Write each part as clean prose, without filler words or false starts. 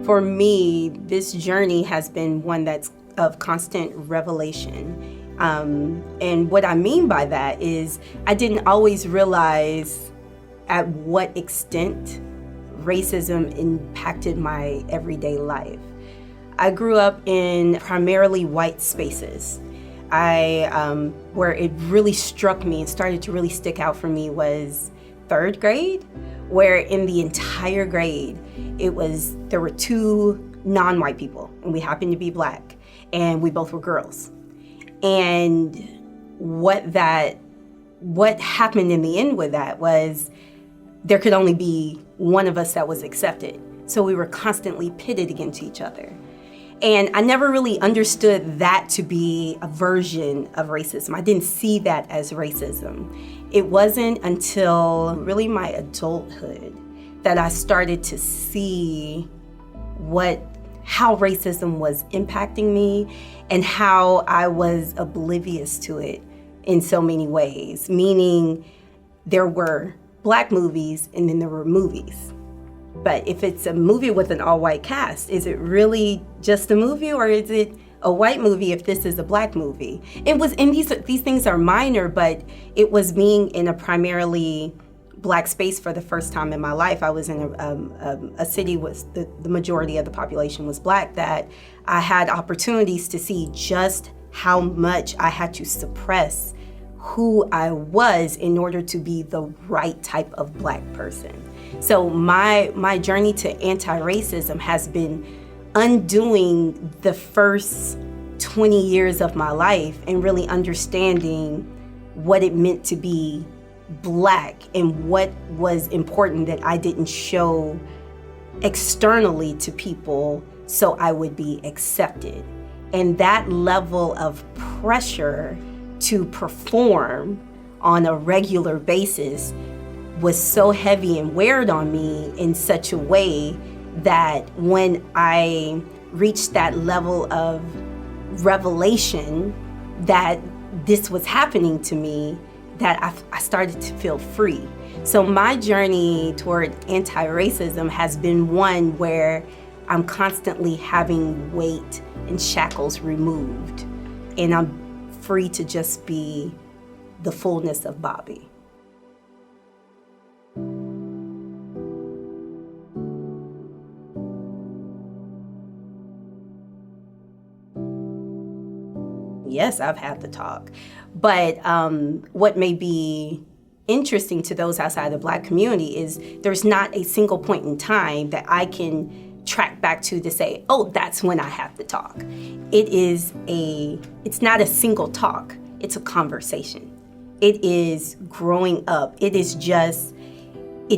For me, this journey has been one that's of constant revelation. And what I mean by that is I didn't always realize at what extent racism impacted my everyday life. I grew up in primarily white spaces. Where it really struck me and started to really stick out for me was third grade, where in the entire grade, there were two non-white people, and we happened to be Black, and we both were girls. And what happened in the end with that was there could only be one of us that was accepted. So we were constantly pitted against each other. And I never really understood that to be a version of racism. I didn't see that as racism. It wasn't until really my adulthood that I started to see how racism was impacting me and how I was oblivious to it in so many ways. Meaning there were Black movies and then there were movies. But if it's a movie with an all-white cast, is it really just a movie, or is it a white movie if this is a Black movie? And these things are minor, but it was being in a primarily Black space for the first time in my life. I was in a city with the majority of the population was Black, that I had opportunities to see just how much I had to suppress who I was in order to be the right type of Black person. So my journey to anti-racism has been undoing the first 20 years of my life and really understanding what it meant to be Black and what was important that I didn't show externally to people so I would be accepted. And that level of pressure to perform on a regular basis was so heavy and weighed on me in such a way that when I reached that level of revelation that this was happening to me, that I started to feel free. So my journey toward anti-racism has been one where I'm constantly having weight and shackles removed, and I'm free to just be the fullness of Bobbie. Yes, I've had the talk, but what may be interesting to those outside the Black community is there's not a single point in time that I can track back to say, oh, that's when I have the talk. It's not a single talk, it's a conversation. It is growing up. It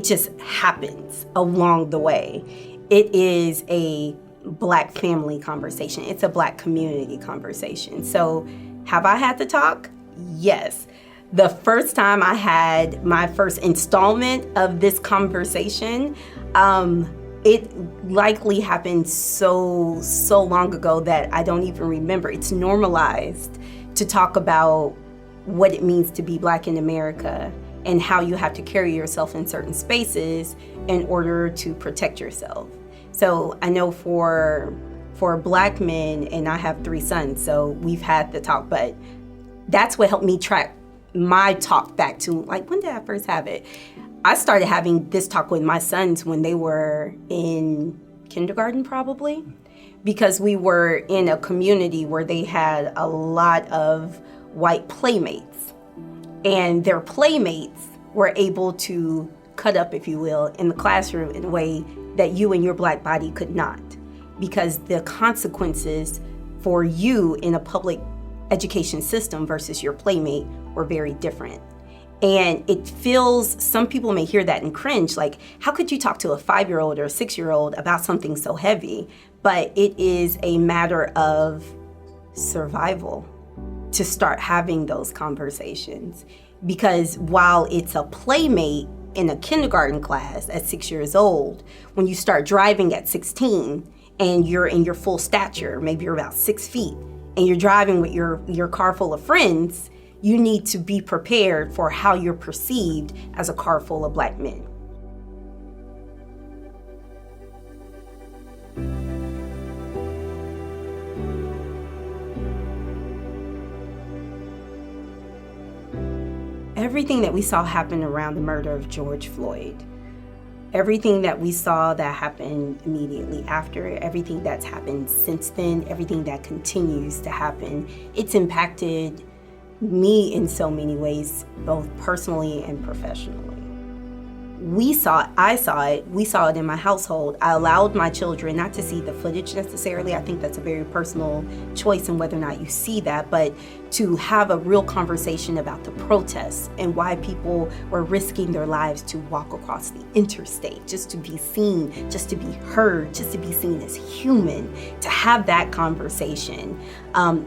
just happens along the way. It is a Black family conversation. It's a Black community conversation. So have I had the talk? Yes. The first time I had my first installment of this conversation, it likely happened so long ago that I don't even remember. It's normalized to talk about what it means to be Black in America and how you have to carry yourself in certain spaces in order to protect yourself. So I know for Black men, and I have 3 sons, so we've had the talk, but that's what helped me track my talk back to, like, when did I first have it? I started having this talk with my sons when they were in kindergarten, probably, because we were in a community where they had a lot of white playmates, and their playmates were able to cut up, if you will, in the classroom in a way that you and your Black body could not, because the consequences for you in a public education system versus your playmate were very different. And it feels, some people may hear that and cringe, like, how could you talk to a 5-year-old or a 6-year-old about something so heavy? But it is a matter of survival to start having those conversations. Because while it's a playmate in a kindergarten class at 6 years old, when you start driving at 16 and you're in your full stature, maybe you're about 6 feet, and you're driving with your car full of friends, you need to be prepared for how you're perceived as a car full of Black men. everything that we saw happen around the murder of George Floyd, everything that we saw that happened immediately after, everything that's happened since then, everything that continues to happen, it's impacted me in so many ways, both personally and professionally. I saw it, we saw it in my household. I allowed my children not to see the footage necessarily. I think that's a very personal choice in whether or not you see that, but to have a real conversation about the protests and why people were risking their lives to walk across the interstate, just to be seen, just to be heard, just to be seen as human, to have that conversation.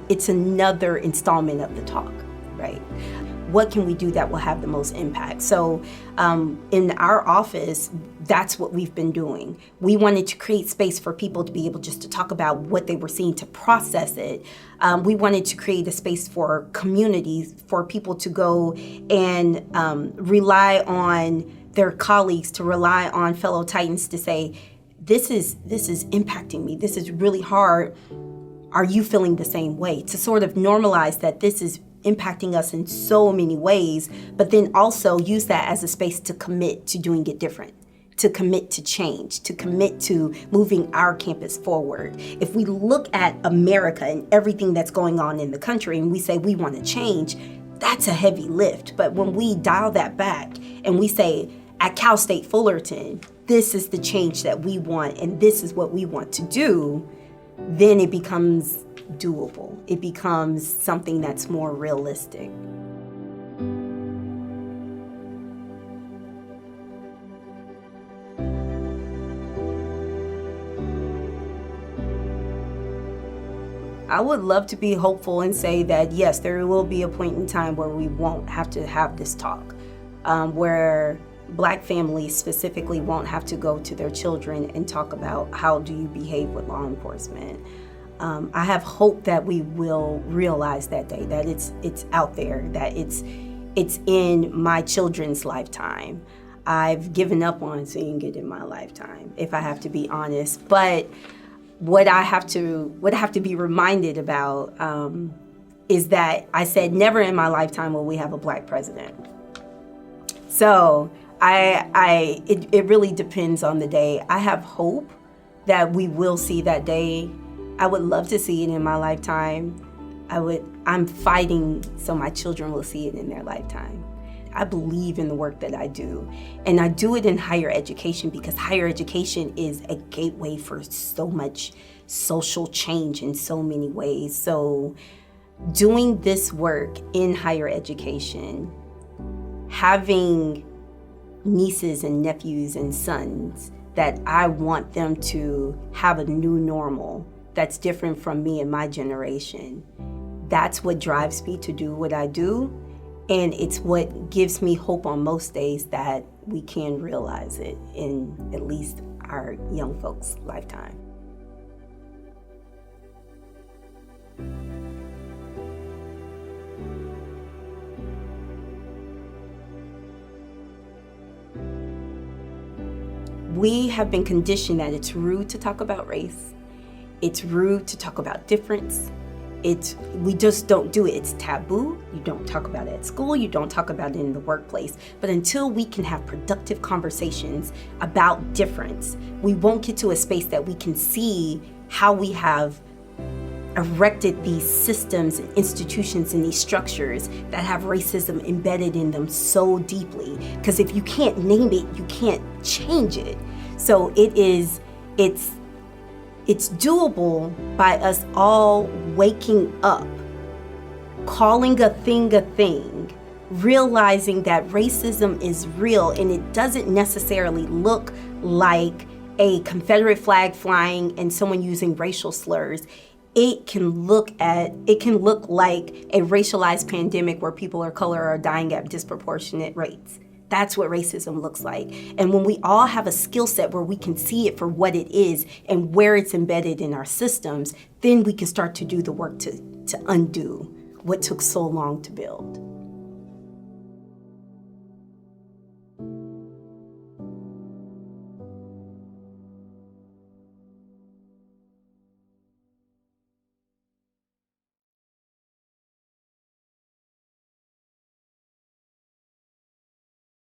It's another installment of the talk, right? What can we do that will have the most impact? So in our office, that's what we've been doing. We wanted to create space for people to be able just to talk about what they were seeing, to process it. We wanted to create a space for communities, for people to go and rely on their colleagues, to rely on fellow Titans to say, this is impacting me, this is really hard. Are you feeling the same way? To sort of normalize that this is impacting us in so many ways, but then also use that as a space to commit to doing it different, to commit to change, to commit to moving our campus forward. If we look at America and everything that's going on in the country and we say we want to change, that's a heavy lift. But when we dial that back and we say, at Cal State Fullerton, this is the change that we want and this is what we want to do, then it becomes doable. It becomes something that's more realistic. I would love to be hopeful and say that yes, there will be a point in time where we won't have to have this talk, where Black families specifically won't have to go to their children and talk about how do you behave with law enforcement. I have hope that we will realize that day, that it's out there, that it's in my children's lifetime. I've given up on seeing it in my lifetime, if I have to be honest. But what I have to be reminded about is that I said never in my lifetime will we have a Black president. So it really depends on the day. I have hope that we will see that day. I would love to see it in my lifetime. I'm fighting so my children will see it in their lifetime. I believe in the work that I do. And I do it in higher education because higher education is a gateway for so much social change in so many ways. So doing this work in higher education, having nieces and nephews and sons that I want them to have a new normal that's different from me and my generation. That's what drives me to do what I do. And it's what gives me hope on most days that we can realize it in at least our young folks' lifetime. We have been conditioned that it's rude to talk about race. It's rude to talk about difference. We just don't do it. It's taboo. You don't talk about it at school. You don't talk about it in the workplace. But until we can have productive conversations about difference, we won't get to a space that we can see how we have erected these systems and institutions and these structures that have racism embedded in them so deeply. Because if you can't name it, you can't change it. So it's doable by us all waking up, calling a thing, realizing that racism is real and it doesn't necessarily look like a Confederate flag flying and someone using racial slurs. It can look like a racialized pandemic where people of color are dying at disproportionate rates. That's what racism looks like. And when we all have a skill set where we can see it for what it is and where it's embedded in our systems, then we can start to do the work to undo what took so long to build.